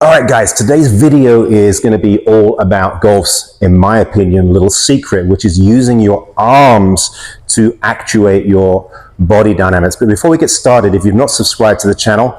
Alright guys, today's video is going to be all about golf's, in my opinion, little secret, which is using your arms to actuate your body dynamics. But before we get started, if you've not subscribed to the channel,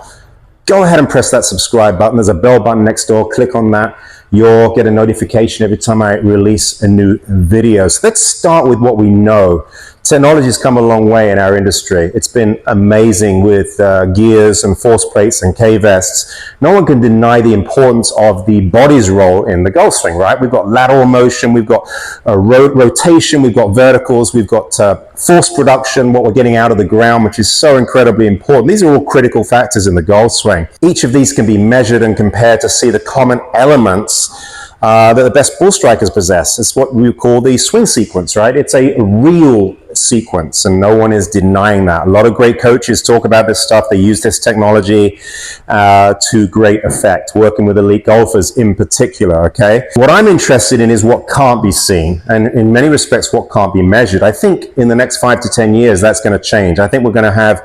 go ahead and press that subscribe button. There's a bell button next door. Click on that. You'll get a notification every time I release a new video. So let's start with what we know. Technology has come a long way in our industry. It's been amazing with gears and force plates and K-vests. No one can deny the importance of the body's role in the golf swing, right? We've got lateral motion, we've got rotation, we've got verticals, we've got force production, what we're getting out of the ground, which is so incredibly important. These are all critical factors in the golf swing. Each of these can be measured and compared to see the common elements that the best ball strikers possess. It's what we call the swing sequence, right? It's a real sequence, and no one is denying that. A lot of great coaches talk about this stuff. They use this technology to great effect, working with elite golfers in particular, okay? What I'm interested in is what can't be seen, and in many respects, what can't be measured. I think in the next 5 to 10 years, that's going to change. I think we're going to have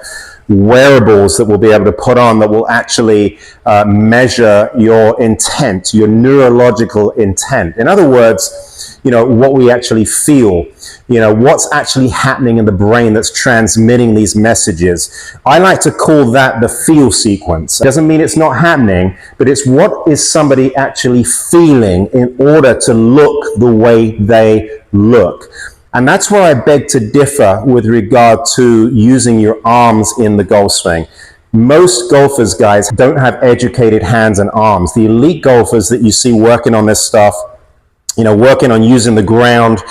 wearables that we'll be able to put on that will actually measure your intent, your neurological intent. In other words, you know, what we actually feel, you know, what's actually happening in the brain that's transmitting these messages. I like to call that the feel sequence. It doesn't mean it's not happening, but it's what is somebody actually feeling in order to look the way they look. And that's where I beg to differ with regard to using your arms in the golf swing. Most golfers, guys, don't have educated hands and arms. The elite golfers that you see working on this stuff, you know, working on using the ground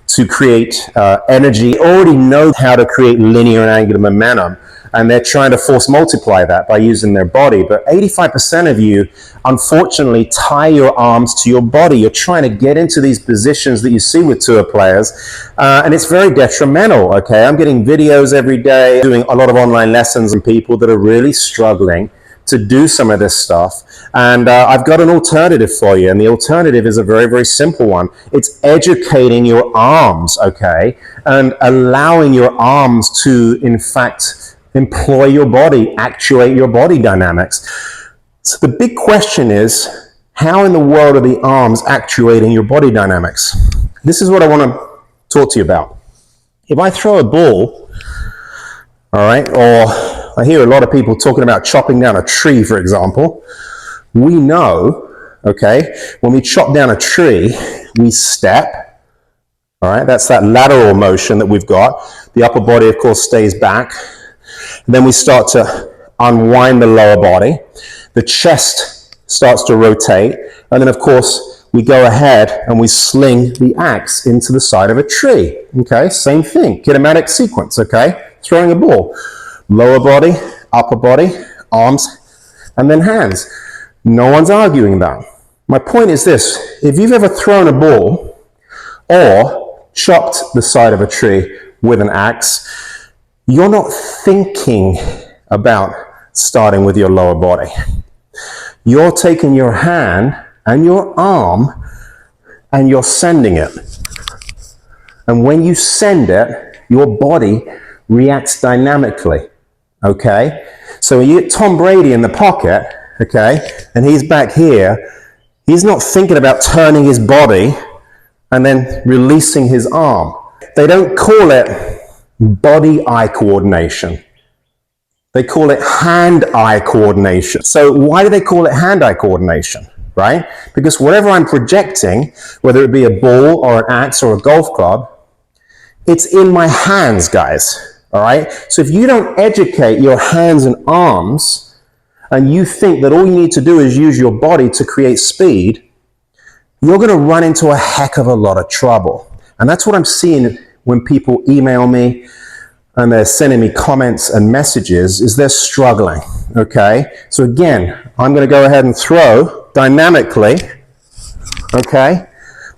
to create energy, already know how to create linear and angular momentum. And they're trying to force multiply that by using their body. But 85% of you, unfortunately, tie your arms to your body. You're trying to get into these positions that you see with tour players, and it's very detrimental, okay? I'm getting videos every day, doing a lot of online lessons on people that are really struggling to do some of this stuff. And I've got an alternative for you, and the alternative is a very, very simple one. It's educating your arms, okay? And allowing your arms to, in fact, employ your body, actuate your body dynamics. So the big question is, how in the world are the arms actuating your body dynamics? This is what I want to talk to you about. If I throw a ball, all right, or I hear a lot of people talking about chopping down a tree, for example. We know, okay, when we chop down a tree, we step, all right, that's that lateral motion that we've got. The upper body, of course, stays back. And then we start to unwind the lower body. The chest starts to rotate. And then, of course, we go ahead and we sling the axe into the side of a tree. Okay, same thing, kinematic sequence, okay? Throwing a ball. Lower body, upper body, arms, and then hands. No one's arguing that. My point is this: if you've ever thrown a ball or chopped the side of a tree with an axe, you're not thinking about starting with your lower body. You're taking your hand and your arm and you're sending it. And when you send it, your body reacts dynamically, okay? So when you get Tom Brady in the pocket, okay, and he's back here, he's not thinking about turning his body and then releasing his arm. They don't call it body-eye coordination. They call it hand-eye coordination. So why do they call it hand-eye coordination, right? Because whatever I'm projecting, whether it be a ball or an axe or a golf club, it's in my hands, guys, all right? So if you don't educate your hands and arms, and you think that all you need to do is use your body to create speed, you're going to run into a heck of a lot of trouble. And that's what I'm seeing when people email me and they're sending me comments and messages, is they're struggling, okay? So again, I'm going to go ahead and throw dynamically, okay?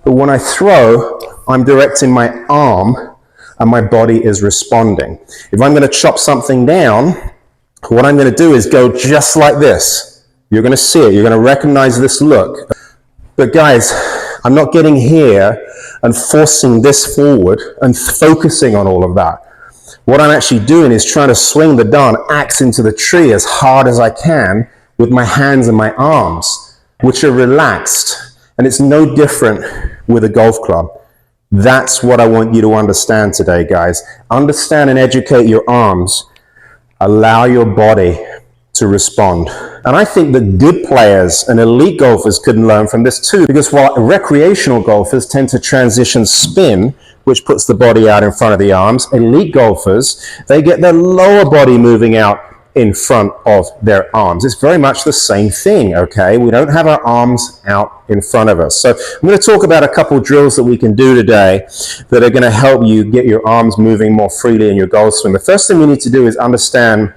But when I throw, I'm directing my arm and my body is responding. If I'm going to chop something down, what I'm going to do is go just like this. You're going to see it. You're going to recognize this look. But guys, I'm not getting here and forcing this forward and focusing on all of that. what I'm actually doing is trying to swing the darn axe into the tree as hard as I can with my hands and my arms, which are relaxed. And it's no different with a golf club. That's what I want you to understand today, guys. Understand and educate your arms. Allow your body to respond. And I think that good players and elite golfers could learn from this too, because while recreational golfers tend to transition spin, which puts the body out in front of the arms, elite golfers, they get their lower body moving out in front of their arms. It's very much the same thing, okay? We don't have our arms out in front of us. So I'm going to talk about a couple drills that we can do today that are going to help you get your arms moving more freely in your golf swing. The first thing we need to do is understand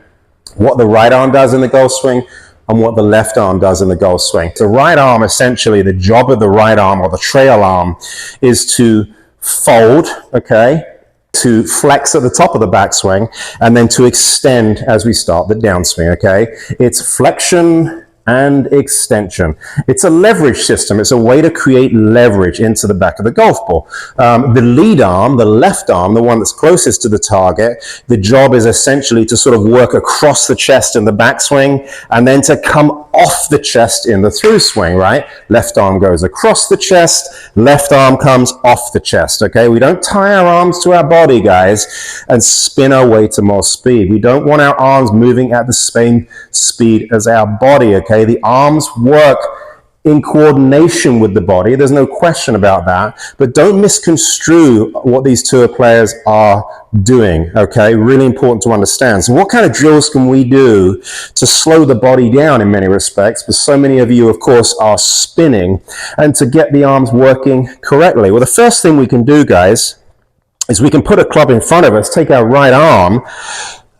what the right arm does in the golf swing and what the left arm does in the golf swing. The right arm, essentially, the job of the right arm or the trail arm is to fold, okay, to flex at the top of the backswing, and then to extend as we start the downswing, okay? It's flexion and extension. It's a leverage system. It's a way to create leverage into the back of the golf ball. The lead arm, the left arm, the one that's closest to the target, the job is essentially to sort of work across the chest in the backswing and then to come off the chest in the through swing, right? Left arm goes across the chest, left arm comes off the chest, okay? We don't tie our arms to our body, guys, and spin our way to more speed. We don't want our arms moving at the same speed as our body, okay? The arms work in coordination with the body. There's no question about that. But don't misconstrue what these tour players are doing, okay? Really important to understand. So what kind of drills can we do to slow the body down in many respects? Because so many of you, of course, are spinning, and to get the arms working correctly. Well, the first thing we can do, guys, is we can put a club in front of us, take our right arm,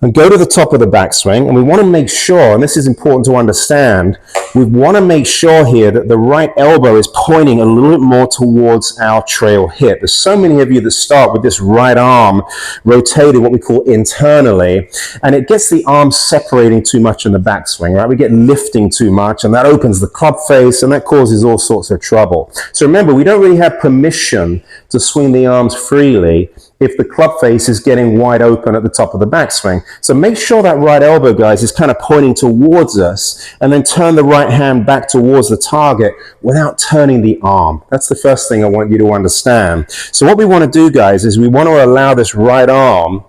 and go to the top of the backswing, and we want to make sure, and this is important to understand, we want to make sure here that the right elbow is pointing a little bit more towards our trail hip. There's so many of you that start with this right arm rotated, what we call internally, and it gets the arm separating too much in the backswing, right? We get lifting too much, and that opens the club face, and that causes all sorts of trouble. So remember, we don't really have permission to swing the arms freely if the club face is getting wide open at the top of the backswing. So make sure that right elbow, guys, is kind of pointing towards us, and then turn the right hand back towards the target without turning the arm. That's the first thing I want you to understand. So what we want to do, guys, is we want to allow this right arm,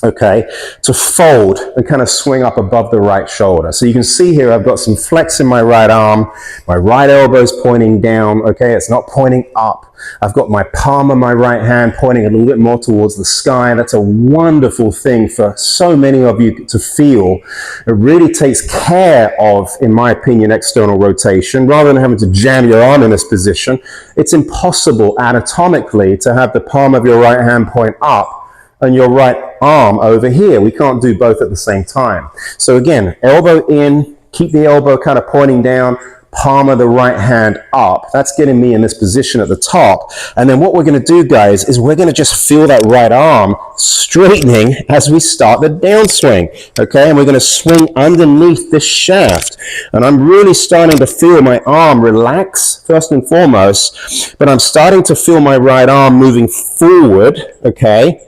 okay, to fold and kind of swing up above the right shoulder. So you can see here I've got some flex in my right arm. My right elbow is pointing down, okay, it's not pointing up. I've got my palm of my right hand pointing a little bit more towards the sky. That's a wonderful thing for so many of you to feel. It really takes care of, in my opinion, external rotation. Rather than having to jam your arm in this position, it's impossible anatomically to have the palm of your right hand point up and your right arm over here. We can't do both at the same time. So again, elbow in, keep the elbow kind of pointing down, palm of the right hand up. That's getting me in this position at the top. And then what we're going to do, guys, is we're going to just feel that right arm straightening as we start the downswing, okay? And we're going to swing underneath this shaft. And I'm really starting to feel my arm relax, first and foremost, but I'm starting to feel my right arm moving forward, okay,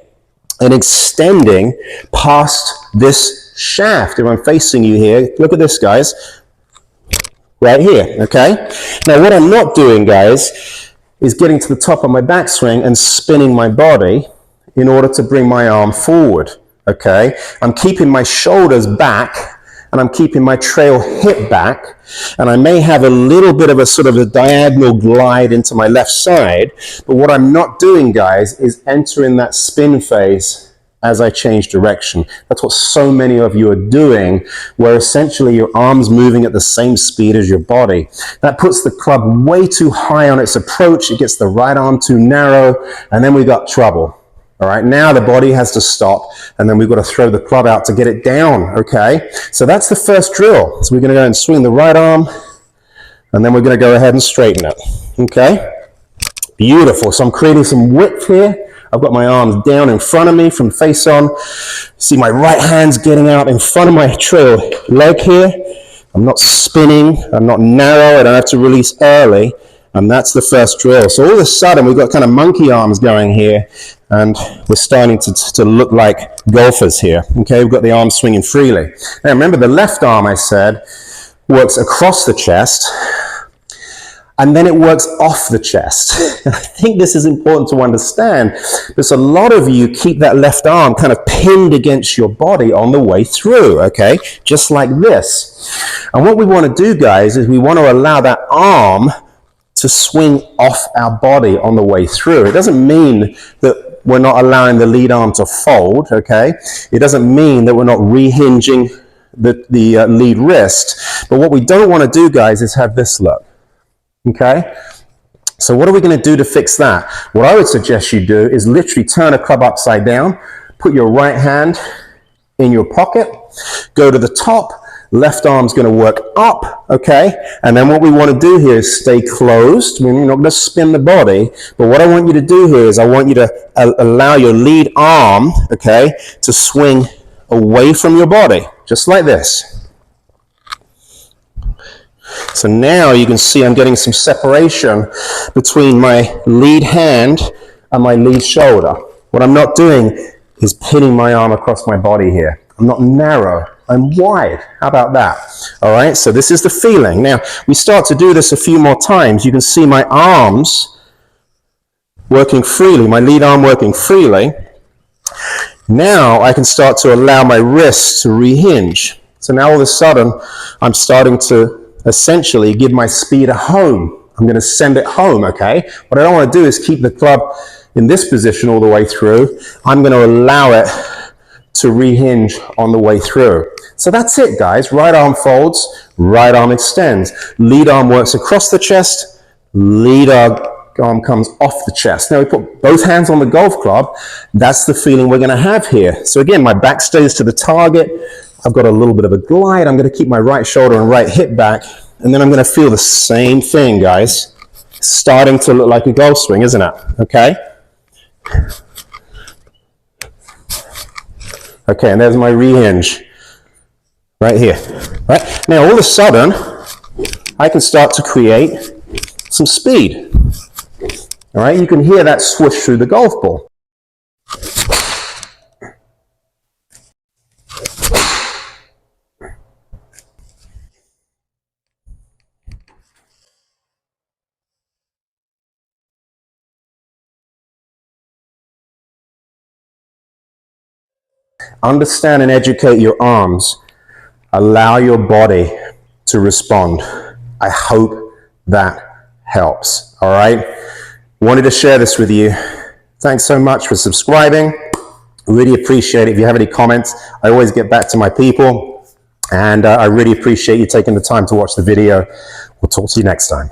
and extending past this shaft. If I'm facing you here, look at this, guys. Right here, okay? Now what I'm not doing, guys, is getting to the top of my backswing and spinning my body in order to bring my arm forward, okay? I'm keeping my shoulders back, and I'm keeping my trail hip back, and I may have a little bit of a sort of a diagonal glide into my left side, but what I'm not doing, guys, is entering that spin phase as I change direction. That's what so many of you are doing, where essentially your arm's moving at the same speed as your body. That puts the club way too high on its approach. It gets the right arm too narrow, and then we got trouble. All right, now the body has to stop, and then we've got to throw the club out to get it down, okay? So that's the first drill. So we're going to go and swing the right arm, and then we're going to go ahead and straighten it, okay? Beautiful. So I'm creating some width here. I've got my arms down in front of me from face on. See my right hand's getting out in front of my trail leg here. I'm not spinning. I'm not narrow. I don't have to release early. And that's the first drill. So all of a sudden, we've got kind of monkey arms going here. and we're starting to look like golfers here. Okay, we've got the arms swinging freely. Now remember, the left arm, I said, works across the chest, and then it works off the chest. I think this is important to understand, because a lot of you keep that left arm kind of pinned against your body on the way through, okay? Just like this. And what we want to do, guys, is we want to allow that arm to swing off our body on the way through. It doesn't mean that we're not allowing the lead arm to fold, okay? It doesn't mean that we're not rehinging the lead wrist. But what we don't want to do, guys, is have this look. Okay, so what are we going to do to fix that? What I would suggest you do is literally turn a club upside down, put your right hand in your pocket, go to the top, left arm's going to work up, okay? And then what we want to do here is stay closed. We're not going to spin the body, but what I want you to do here is I want you to allow your lead arm, okay, to swing away from your body, just like this. So now you can see I'm getting some separation between my lead hand and my lead shoulder. What I'm not doing is pinning my arm across my body here. I'm not narrow, I'm wide. How about that? All right, so this is the feeling. Now, we start to do this a few more times. You can see my arms working freely, my lead arm working freely. Now I can start to allow my wrists to rehinge. So now all of a sudden, I'm starting to essentially give my speed a home. I'm going to send it home, okay? What I don't want to do is keep the club in this position all the way through. I'm going to allow it to rehinge on the way through. So that's it, guys. Right arm folds, right arm extends. Lead arm works across the chest, lead arm comes off the chest. Now we put both hands on the golf club. That's the feeling we're going to have here. So again, my back stays to the target. I've got a little bit of a glide. I'm going to keep my right shoulder and right hip back, and then I'm going to feel the same thing, guys. Starting to look like a golf swing, isn't it? Okay? Okay, and there's my rehinge. Right here. Right? Now, all of a sudden, I can start to create some speed. All right? You can hear that swoosh through the golf ball. Understand and educate your arms. Allow your body to respond. I hope that helps. All right? Wanted to share this with you. Thanks so much for subscribing. Really appreciate it. If you have any comments, I always get back to my people. And I really appreciate you taking the time to watch the video. We'll talk to you next time.